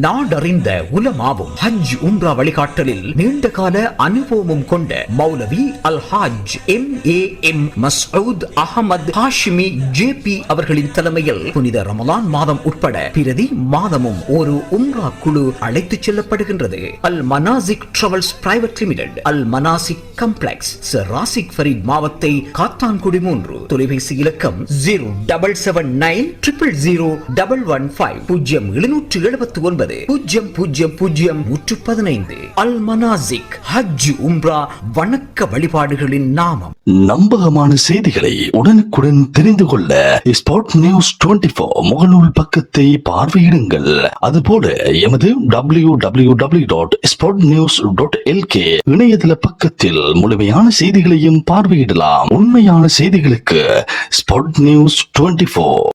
நாடறிந்த உலமாவும் ஹஜ் உம்ரா வழிகாட்டலில் நீண்ட கால அனுபவமும் கொண்ட மௌலவி அல் ஹாஜ் MAM மஸ்ஊத் அஹமத் ஹாஷிமி JP அவர்களின் தலைமையில் புனித ரமலான் மாதம் உட்பட பிரதி மாதமும் ஒரு உம்ரா குழு அழைத்துச் செல்லப்படுகின்றது. அல் மனாசிக் டிராவல்ஸ் பிரைவேட் லிமிடெட், அல் மனாசிக் காம்ப்ளெக்ஸ், சர் ராசிக் ஃபரீத் மாவத்தை, காத்தான்குடி 3. தொலைபேசி இலக்கம் 07900115 0779115 அல் மனாசிக் ஹஜ் உம்ரா வணக்க வழிபாடுகளின் நாமம். நம்பகமான செய்திகளை உடனுக்குடன் தெரிந்து கொள்ள ஸ்பாட் நியூஸ் 24 முகநூல் பக்கத்தை பார்வையிடுங்கள். அதுபோல எமது www.spotnews.lk இணையதள பக்கத்தில் முழுமையான செய்திகளையும் பார்வையிடலாம். உண்மையான செய்திகளுக்கு ஸ்பாட் நியூஸ் 24.